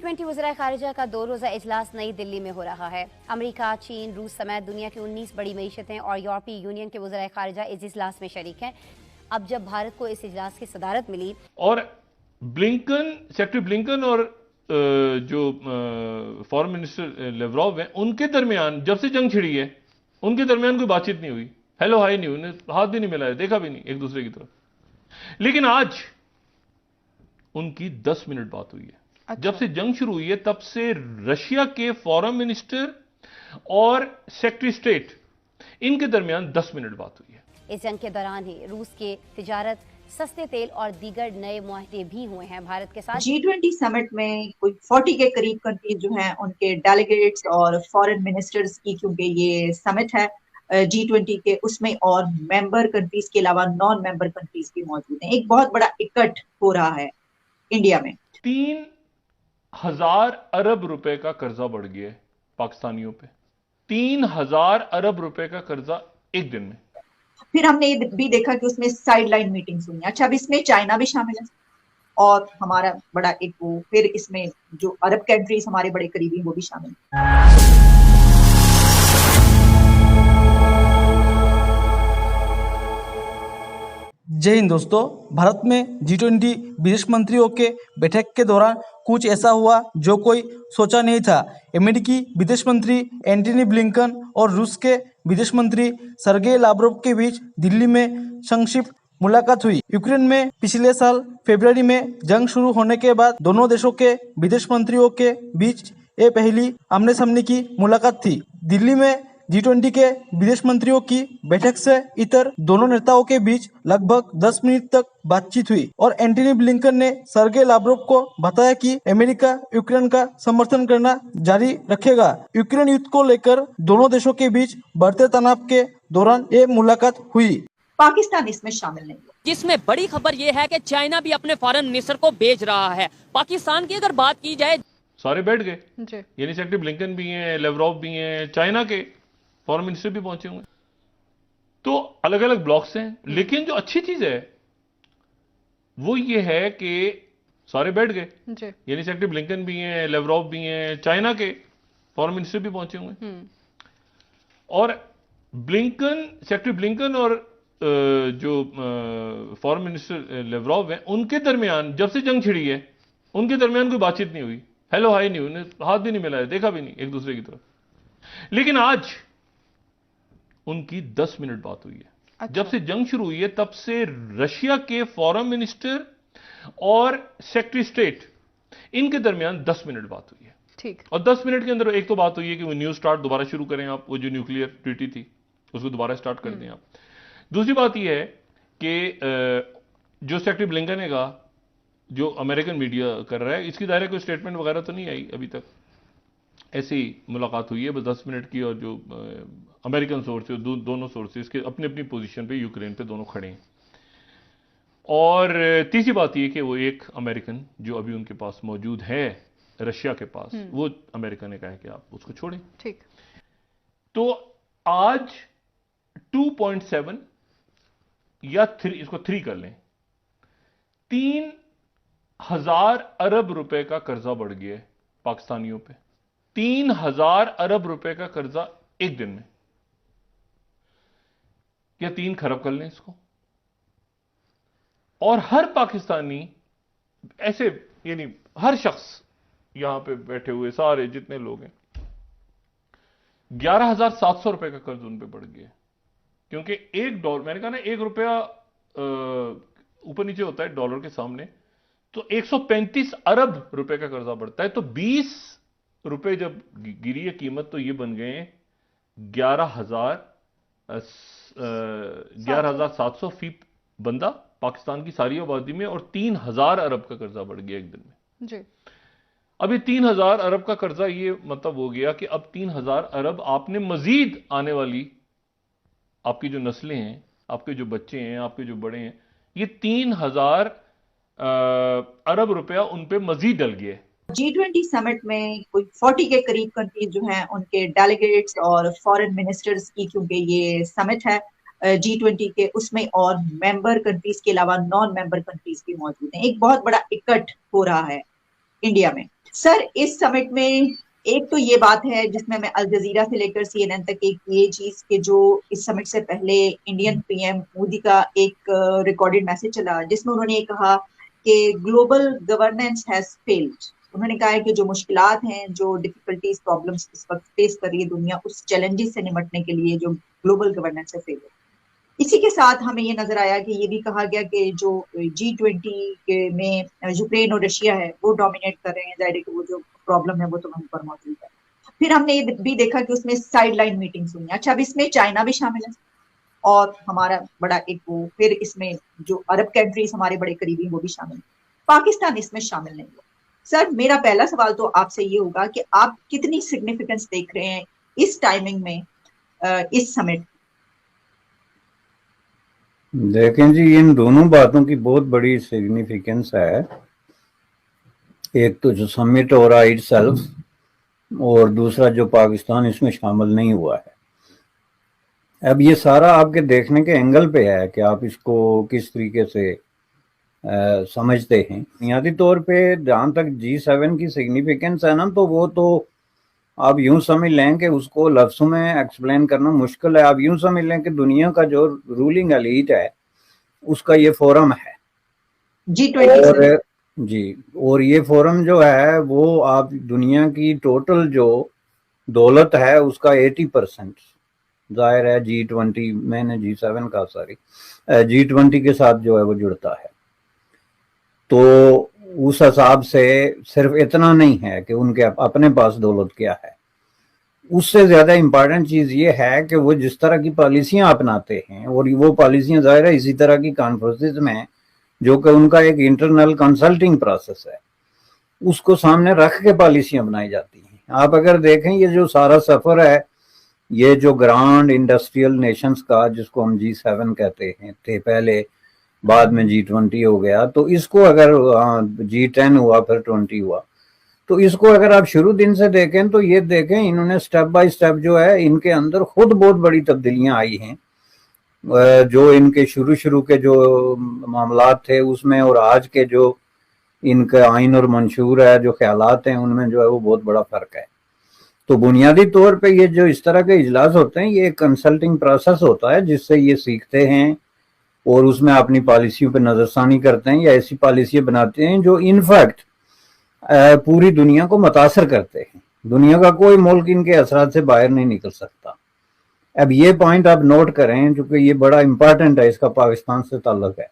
G20 वज़ीर ख़ारिजा का 2 रोज़ा इजलास नई दिल्ली में हो रहा है। अमेरिका, चीन, रूस समेत दुनिया की 19 बड़ी मईशतें और यूरोपीय यूनियन के वज़ीर ख़ारिजा इस इजलास में शरीक हैं। अब जब भारत को इस इजलास की सदारत मिली और सेक्रेटरी ब्लिंकन और जो फॉरेन मिनिस्टर लेवरॉव हैं, उनके दरमियान जब से जंग छिड़ी है, उनके दरमियान कोई बातचीत नहीं हुई, हेलो हाय नहीं हुई, हाथ भी नहीं मिलाया, देखा भी नहीं एक दूसरे की तरफ। लेकिन आज उनकी 10 मिनट बात हुई है। जब से जंग शुरू हुई है तब से रशिया के फॉरेन मिनिस्टर और सेक्रेटरी स्टेट इनके दरमियान 10 मिनट बात हुई है। इस जंग के दौरान ही रूस के तिजारत, सस्ते तेल और दीगर नए मुआहदे भी हुए हैं भारत के साथ। G20 समिट में कोई 40 के करीब कंट्रीज जो हैं उनके डेलीगेट्स और फॉरेन मिनिस्टर्स की, क्योंकि ये समिट है G20 के, उसमें और मेंबर कंट्रीज के अलावा नॉन मेंबर कंट्रीज भी मौजूद हैं। एक बहुत बड़ा इकट्ठ हो रहा है इंडिया में। 3,000 अरब रुपए का कर्जा बढ़ गया है पाकिस्तानियों पे। 3,000 अरब रुपए का कर्जा एक दिन में। फिर हमने ये भी देखा कि उसमें साइड लाइन मीटिंग्स हुई। अच्छा, अब इसमें चाइना भी शामिल है और हमारा बड़ा एक वो, फिर इसमें जो अरब कंट्रीज हमारे बड़े करीबी वो भी शामिल है। जय हिंद दोस्तों। भारत में G20 विदेश मंत्रियों के बैठक के दौरान कुछ ऐसा हुआ जो कोई सोचा नहीं था। अमेरिकी विदेश मंत्री एंटनी ब्लिंकन और रूस के विदेश मंत्री सर्गेई लाव्रोव के बीच दिल्ली में संक्षिप्त मुलाकात हुई। यूक्रेन में पिछले साल फरवरी में जंग शुरू होने के बाद दोनों देशों के विदेश मंत्रियों के बीच ये पहली आमने सामने की मुलाकात थी। दिल्ली में G20 के विदेश मंत्रियों की बैठक से इतर दोनों नेताओं के बीच लगभग 10 मिनट तक बातचीत हुई और एंटनी ब्लिंकन ने सर्गेई लाव्रोव को बताया कि अमेरिका यूक्रेन का समर्थन करना जारी रखेगा। यूक्रेन युद्ध को लेकर दोनों देशों के बीच बढ़ते तनाव के दौरान ये मुलाकात हुई। पाकिस्तान इसमें शामिल नहीं है, जिसमें बड़ी खबर यह है कि चाइना भी अपने फॉरेन मिनिस्टर को भेज रहा है। पाकिस्तान की अगर बात की जाए, सारे बैठ गए, यानी सेक्रेटरी ब्लिंकन भी हैं, लेवरॉव भी हैं, चाइना के फॉरेन मिनिस्टर भी पहुंचे होंगे, तो अलग अलग ब्लॉक्स हैं। लेकिन जो अच्छी चीज है वो ये है कि सारे बैठ गए, यानी सेक्रेटरी ब्लिंकन भी हैं, लेवरॉव भी हैं, चाइना के फॉरेन मिनिस्टर भी पहुंचे होंगे। और सेक्रेटरी ब्लिंकन और जो फॉरेन मिनिस्टर लेवरॉव हैं, उनके दरमियान जब से जंग छिड़ी है, उनके दरमियान कोई बातचीत नहीं हुई, हेलो हाय नहीं हुई, हाथ भी नहीं मिलाया, देखा भी नहीं एक दूसरे की तरफ। लेकिन आज उनकी 10 मिनट बात हुई है। अच्छा। जब से जंग शुरू हुई है तब से रशिया के फॉरेन मिनिस्टर और सेक्रेटरी स्टेट इनके दरमियान 10 मिनट बात हुई है। ठीक। और 10 मिनट के अंदर एक तो बात हुई है कि वो न्यू स्टार्ट दोबारा शुरू करें आप, वो जो न्यूक्लियर ट्रीटी थी उसको दोबारा स्टार्ट कर दें आप। दूसरी बात यह है कि जो सेक्रेटरी ब्लिंकन ने कहा, जो अमेरिकन मीडिया कर रहा है, इसकी दायरे कोई स्टेटमेंट वगैरह तो नहीं आई अभी तक, ऐसी मुलाकात हुई है बस 10 मिनट की। और जो अमेरिकन सोर्सेज, दोनों सोर्सेज के अपनी अपनी पोजीशन पे यूक्रेन पे दोनों खड़े हैं। और तीसरी बात यह कि वो एक अमेरिकन जो अभी उनके पास मौजूद है रशिया के पास, वो अमेरिका ने कहा है कि आप उसको छोड़ें। ठीक। तो आज 2.7 या 3, इसको 3 कर लें, 3,000 अरब रुपए का कर्जा बढ़ गया है पाकिस्तानियों पे। 3,000 अरब रुपए का कर्जा एक दिन में, या 3 खरब कर लें इसको। और हर पाकिस्तानी ऐसे, यानी हर शख्स यहां पे बैठे हुए सारे जितने लोग हैं, 11,700 रुपए का कर्ज उन पे बढ़ गया। क्योंकि $1, मैंने कहा ना, $1 ऊपर नीचे होता है डॉलर के सामने, तो 135 अरब रुपए का कर्जा बढ़ता है। तो 20 रुपए जब गिरी है कीमत, तो ये बन गए 11,700 फी बंदा पाकिस्तान की सारी आबादी में, और 3,000 अरब का कर्जा बढ़ गया एक दिन में जी। अब ये 3,000 अरब का कर्जा, ये मतलब हो गया कि अब 3,000 अरब आपने मजीद आने वाली आपकी जो नस्लें हैं, आपके जो बच्चे हैं, आपके जो बड़े हैं, ये 3,000 अरब रुपया उन पे मजीद डल गया। G20 समिट में कोई 40 के करीब कंट्रीज जो हैं उनके डेलीगेट्स और फॉरेन मिनिस्टर्स की, क्योंकि ये समिट है G20 के, उसमें और मेंबर कंट्रीज के अलावा नॉन मेंबर कंट्रीज भी मौजूद हैं। एक बहुत बड़ा इकट्ठ हो रहा है इंडिया में। सर इस समिट में एक तो ये बात है जिसमें मैं अल जजीरा से लेकर CNN तक एक ये चीज कि जो इस समिट से पहले इंडियन PM मोदी का एक रिकॉर्डेड मैसेज चला जिसमें उन्होंने ये कहा कि ग्लोबल गवर्नेंस हैज फेल्ड। उन्होंने कहा है कि जो मुश्किलात हैं, जो डिफिकल्टीज, प्रॉब्लम्स इस वक्त फेस कर रही है दुनिया, उस चैलेंजेस से निपटने के लिए जो ग्लोबल गवर्नेंस है फेल है। इसी के साथ हमें ये नजर आया कि ये भी कहा गया कि जो G20 में यूक्रेन और रशिया है वो डोमिनेट कर रहे हैं, जाहिर है कि वो जो प्रॉब्लम है वो तो वहीं पर मौजूद है। फिर हमने ये भी देखा कि उसमें साइड लाइन मीटिंग्स हुई। अच्छा, अब इसमें चाइना भी शामिल है और हमारा बड़ा एक वो, फिर इसमें जो अरब कंट्रीज हमारे बड़े करीबी वो भी शामिल है, पाकिस्तान इसमें शामिल नहीं हुआ। सर मेरा पहला सवाल तो आपसे ये होगा कि आप कितनी सिग्निफिकेंस देख रहे हैं इस टाइमिंग में इस समिट? देखें जी, इन दोनों बातों की बहुत बड़ी सिग्निफिकेंस है। एक तो जो समिट हो रहा है इटसेल्फ, और दूसरा जो पाकिस्तान इसमें शामिल नहीं हुआ है। अब ये सारा आपके देखने के एंगल पे है कि आप इसको किस तरीके से समझते हैं। बुनियादी तौर पे जहाँ तक G7 की सिग्निफिकेंस है ना, तो वो तो आप यूं समझ लें कि उसको लफ्ज़ों में एक्सप्लेन करना मुश्किल है। आप यूं समझ लें कि दुनिया का जो रूलिंग एलीट है उसका ये फोरम है G20 जी। और ये फोरम जो है वो आप दुनिया की टोटल जो दौलत है उसका 80% जाहिर है G20 मैंने G7 का G20 के साथ जो है वो जुड़ता है। तो उस हिसाब से सिर्फ इतना नहीं है कि उनके अपने पास दौलत क्या है, उससे ज्यादा इम्पोर्टेंट चीज ये है कि वो जिस तरह की पॉलिसियां अपनाते हैं, और वो पॉलिसियां जाहिर है इसी तरह की कॉन्फ्रेंसेस में, जो कि उनका एक इंटरनल कंसल्टिंग प्रोसेस है, उसको सामने रख के पॉलिसियां बनाई जाती हैं। आप अगर देखें ये जो सारा सफर है, ये जो ग्रांड इंडस्ट्रियल नेशंस का जिसको हम G7 कहते हैं थे पहले, बाद में G20 हो गया, तो इसको अगर G10 हुआ फिर 20 हुआ, तो इसको अगर आप शुरू दिन से देखें तो ये देखें इन्होंने स्टेप बाय स्टेप जो है इनके अंदर खुद बहुत बड़ी तब्दीलियां आई हैं। जो इनके शुरू के जो मामलात थे उसमें और आज के जो इनका आइन और मंशूर है जो ख्यालात हैं उनमें जो है वो बहुत बड़ा फर्क है। तो बुनियादी तौर पे ये जो इस तरह के इजलास होते हैं ये एक कंसल्टिंग प्रोसेस होता है जिससे ये सीखते हैं और उसमें अपनी पॉलिसियों पे नजरसानी करते हैं या ऐसी पॉलिसियां बनाते हैं जो इनफैक्ट पूरी दुनिया को मुतासर करते हैं। दुनिया का कोई मुल्क इनके असरात से बाहर नहीं निकल सकता। अब ये पॉइंट आप नोट करें क्योंकि ये बड़ा इंपॉर्टेंट है, इसका पाकिस्तान से ताल्लुक है।